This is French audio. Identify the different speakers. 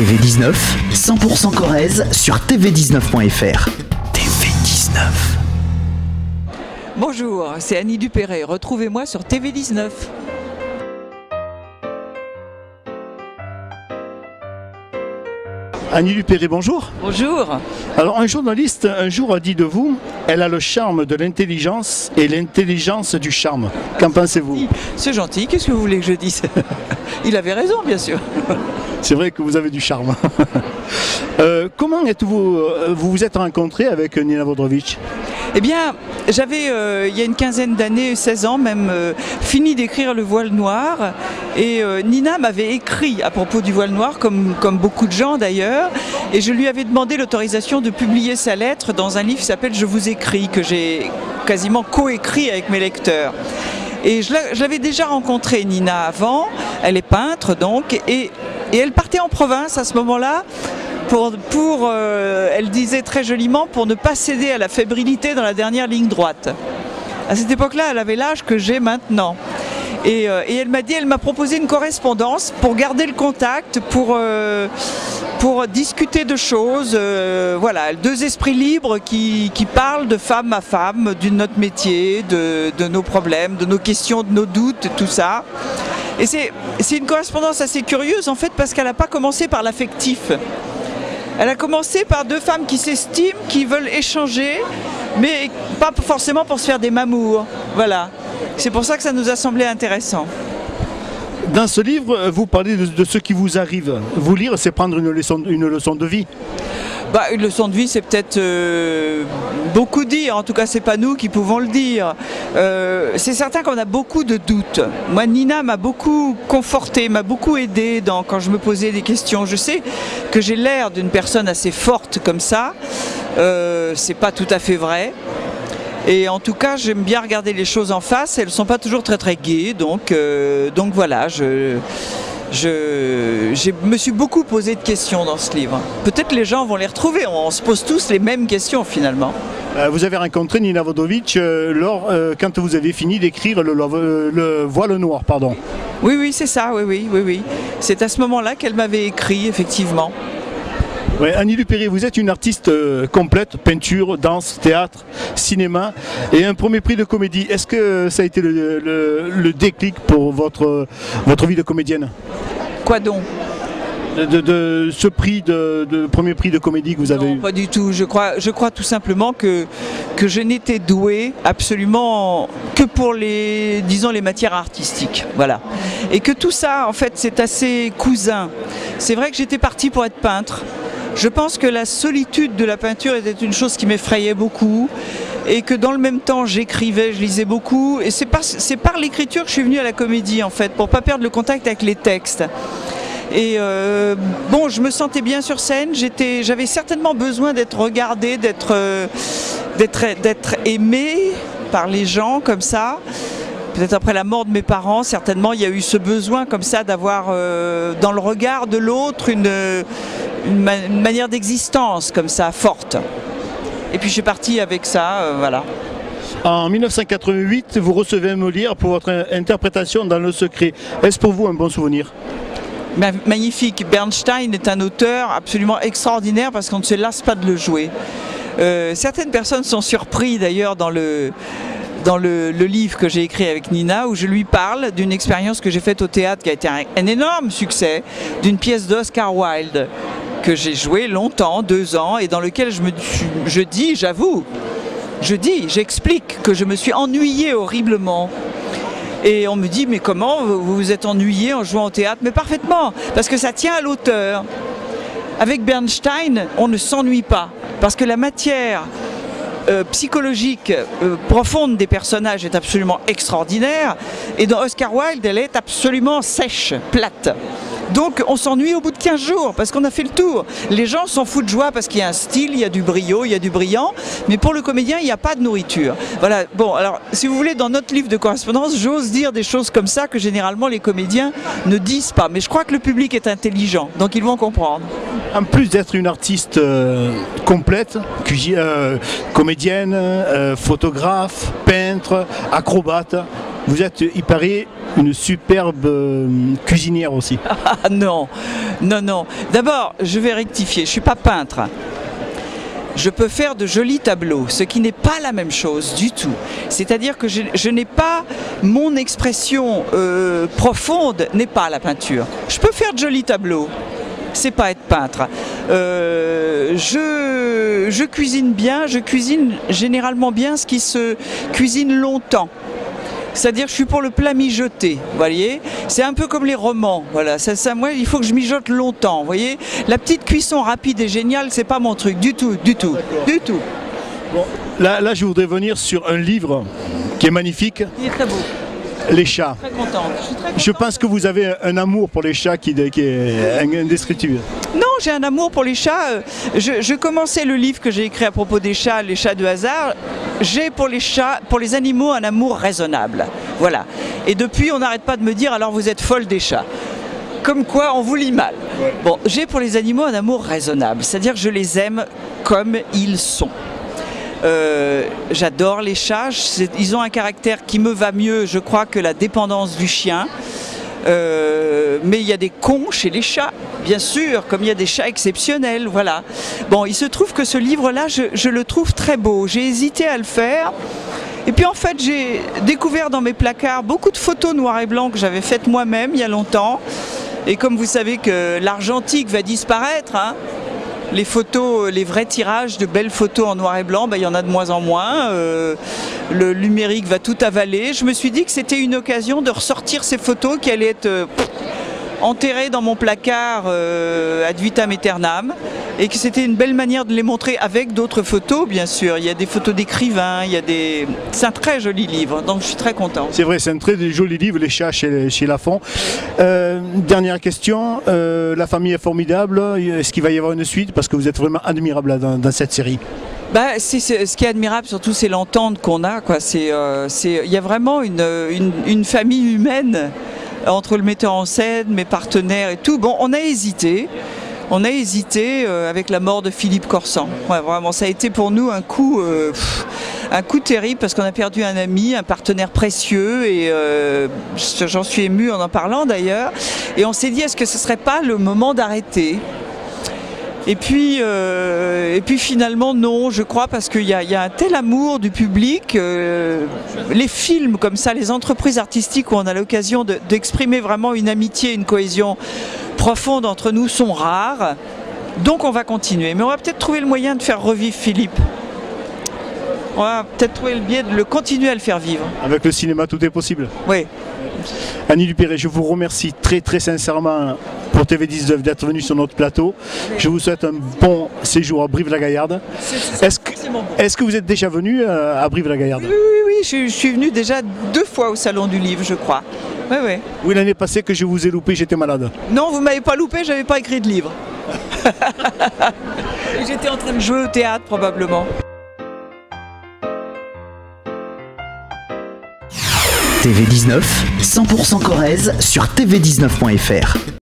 Speaker 1: TV19, 100% Corrèze sur tv19.fr. TV19.
Speaker 2: Bonjour, c'est Annie Dupéret. Retrouvez-moi sur TV19.
Speaker 3: Annie Dupéret, bonjour.
Speaker 2: Bonjour.
Speaker 3: Alors, un journaliste un jour a dit de vous, elle a le charme de l'intelligence et l'intelligence du charme. Qu'en pensez-vous?
Speaker 2: C'est gentil, qu'est-ce que vous voulez que je dise? Il avait raison, bien sûr.
Speaker 3: C'est vrai que vous avez du charme. Comment êtes-vous, vous vous êtes rencontré avec Nina Vodrovich?
Speaker 2: Eh bien, j'avais, il y a une quinzaine d'années, 16 ans même, fini d'écrire Le Voile Noir. Et Nina m'avait écrit à propos du voile noir, comme beaucoup de gens d'ailleurs. Et je lui avais demandé l'autorisation de publier sa lettre dans un livre qui s'appelle Je vous écris, que j'ai quasiment coécrit avec mes lecteurs. Et je l'avais déjà rencontré, Nina, avant. Elle est peintre donc. Et elle partait en province à ce moment-là. Elle disait très joliment, pour ne pas céder à la fébrilité dans la dernière ligne droite. À cette époque-là, elle avait l'âge que j'ai maintenant. Et elle m'a proposé une correspondance pour garder le contact, pour discuter de choses. Voilà, deux esprits libres qui parlent de femme à femme, de notre métier, de nos problèmes, de nos questions, de nos doutes, tout ça. Et c'est une correspondance assez curieuse en fait, parce qu'elle n'a pas commencé par l'affectif. Elle a commencé par deux femmes qui s'estiment, qui veulent échanger, mais pas forcément pour se faire des mamours. Voilà. C'est pour ça que ça nous a semblé intéressant.
Speaker 3: Dans ce livre, vous parlez de ce qui vous arrive. Vous lire, c'est prendre une leçon de vie.
Speaker 2: Bah, une leçon de vie, c'est peut-être beaucoup dire. En tout cas, c'est pas nous qui pouvons le dire. C'est certain qu'on a beaucoup de doutes. Moi, Nina m'a beaucoup conforté, m'a beaucoup aidé quand je me posais des questions. Je sais que j'ai l'air d'une personne assez forte comme ça. C'est pas tout à fait vrai. Et en tout cas, j'aime bien regarder les choses en face. Elles ne sont pas toujours très très gaies. Donc voilà, je me suis beaucoup posé de questions dans ce livre. Peut-être les gens vont les retrouver. On se pose tous les mêmes questions finalement.
Speaker 3: Vous avez rencontré Nina Vodrovich quand vous avez fini d'écrire le Voile Noir, pardon.
Speaker 2: Oui, c'est ça, oui. C'est à ce moment-là qu'elle m'avait écrit, effectivement.
Speaker 3: Ouais, Annie Dupéret, vous êtes une artiste complète, peinture, danse, théâtre, cinéma et un premier prix de comédie. Est-ce que ça a été le déclic pour votre vie de comédienne?
Speaker 2: Quoi donc?
Speaker 3: De ce prix de premier prix de comédie que vous avez eu?
Speaker 2: Pas du tout. Je crois tout simplement que je n'étais douée absolument que pour les matières artistiques. Voilà. Et que tout ça, en fait, c'est assez cousin. C'est vrai que j'étais partie pour être peintre. Je pense que la solitude de la peinture était une chose qui m'effrayait beaucoup et que dans le même temps j'écrivais, je lisais beaucoup et c'est par l'écriture que je suis venue à la comédie en fait, pour ne pas perdre le contact avec les textes. Et bon, je me sentais bien sur scène, j'avais certainement besoin d'être regardée, d'être aimée par les gens comme ça. Peut-être après la mort de mes parents, certainement il y a eu ce besoin comme ça d'avoir dans le regard de l'autre une manière d'existence comme ça, forte. Et puis je suis partie avec ça, voilà.
Speaker 3: En 1988, vous recevez un Molière pour votre interprétation dans Le Secret. Est-ce pour vous un bon souvenir?
Speaker 2: Magnifique. Bernstein est un auteur absolument extraordinaire parce qu'on ne se lasse pas de le jouer. Certaines personnes sont surprises d'ailleurs dans le livre que j'ai écrit avec Nina, où je lui parle d'une expérience que j'ai faite au théâtre qui a été un énorme succès, d'une pièce d'Oscar Wilde que j'ai jouée longtemps, 2 ans, et dans lequel j'explique que je me suis ennuyée horriblement. Et on me dit, mais comment vous vous êtes ennuyé en jouant au théâtre? Mais parfaitement, parce que ça tient à l'auteur. Avec Bernstein, on ne s'ennuie pas, parce que la matière psychologique profonde des personnages est absolument extraordinaire, et dans Oscar Wilde, elle est absolument sèche, plate. Donc on s'ennuie au bout de 15 jours parce qu'on a fait le tour. Les gens s'en foutent de joie parce qu'il y a un style, il y a du brio, il y a du brillant, mais pour le comédien, il n'y a pas de nourriture. Voilà, bon, alors si vous voulez, dans notre livre de correspondance, j'ose dire des choses comme ça que généralement les comédiens ne disent pas. Mais je crois que le public est intelligent, donc ils vont comprendre.
Speaker 3: En plus d'être une artiste complète, comédienne, photographe, peintre, acrobate, vous êtes, il paraît, une superbe cuisinière aussi.
Speaker 2: Ah non, non, non. D'abord, je vais rectifier, je ne suis pas peintre. Je peux faire de jolis tableaux, ce qui n'est pas la même chose du tout. C'est-à-dire que je n'ai pas, mon expression profonde n'est pas la peinture. Je peux faire de jolis tableaux, c'est pas être peintre. Je cuisine bien, je cuisine généralement bien ce qui se cuisine longtemps. C'est-à-dire je suis pour le plat mijoté, vous voyez. C'est un peu comme les romans, voilà. Moi, il faut que je mijote longtemps, vous voyez. La petite cuisson rapide et géniale, c'est pas mon truc, du tout, du tout, du tout.
Speaker 3: Bon, là, je voudrais venir sur un livre qui est magnifique.
Speaker 2: Il est très beau.
Speaker 3: Les chats.
Speaker 2: Très contente. Je suis très contente.
Speaker 3: Je pense que vous avez un amour pour les chats qui est indescriptible.
Speaker 2: Non, j'ai un amour pour les chats. Je commençais le livre que j'ai écrit à propos des chats, les chats de hasard. J'ai pour les chats, pour les animaux, un amour raisonnable. Voilà. Et depuis, on n'arrête pas de me dire, alors vous êtes folle des chats. Comme quoi, on vous lit mal. Ouais. Bon, j'ai pour les animaux un amour raisonnable. C'est-à-dire que je les aime comme ils sont. J'adore les chats, ils ont un caractère qui me va mieux, je crois, que la dépendance du chien. Mais il y a des cons chez les chats, bien sûr, comme il y a des chats exceptionnels, voilà. Bon, il se trouve que ce livre-là, je le trouve très beau. J'ai hésité à le faire. Et puis en fait, j'ai découvert dans mes placards beaucoup de photos noir et blanc que j'avais faites moi-même il y a longtemps. Et comme vous savez que l'argentique va disparaître, hein, les photos, les vrais tirages de belles photos en noir et blanc, ben, il y en a de moins en moins. Le numérique va tout avaler. Je me suis dit que c'était une occasion de ressortir ces photos qui allaient être enterrées dans mon placard ad vitam aeternam, et que c'était une belle manière de les montrer avec d'autres photos, bien sûr. Il y a des photos d'écrivains, il y a des... C'est un très joli livre, donc je suis très content.
Speaker 3: C'est vrai, c'est un très joli livre, Les chats chez Lafon. Dernière question, la famille est formidable, est-ce qu'il va y avoir une suite? Parce que vous êtes vraiment admirable dans cette série.
Speaker 2: Bah, ce qui est admirable surtout, c'est l'entente qu'on a, quoi. Il y a vraiment une famille humaine entre le metteur en scène, mes partenaires et tout. Bon, on a hésité avec la mort de Philippe Corsan. Ouais, vraiment, ça a été pour nous un coup terrible parce qu'on a perdu un ami, un partenaire précieux, et j'en suis émue en parlant d'ailleurs. Et on s'est dit, est-ce que ce serait pas le moment d'arrêter ? Et puis finalement non, je crois, parce qu'il y a un tel amour du public, les films comme ça, les entreprises artistiques où on a l'occasion d'exprimer vraiment une amitié, une cohésion profonde entre nous sont rares, donc on va continuer. Mais on va peut-être trouver le moyen de faire revivre Philippe. On va peut-être trouver le biais de le continuer à le faire vivre.
Speaker 3: Avec le cinéma, tout est possible.
Speaker 2: Oui.
Speaker 3: Annie Dupéré, je vous remercie très très sincèrement pour TV19 d'être venu sur notre plateau. Je vous souhaite un bon séjour à Brive-la-Gaillarde. Est-ce que vous êtes déjà venu à Brive-la-Gaillarde?
Speaker 2: Oui, je suis venu déjà 2 fois au Salon du Livre, je crois. Oui.
Speaker 3: Oui, l'année passée que je vous ai loupé, j'étais malade.
Speaker 2: Non, vous ne m'avez pas loupé, j'avais pas écrit de livre. J'étais en train de jouer au théâtre probablement.
Speaker 1: TV19, 100% Corrèze sur tv19.fr.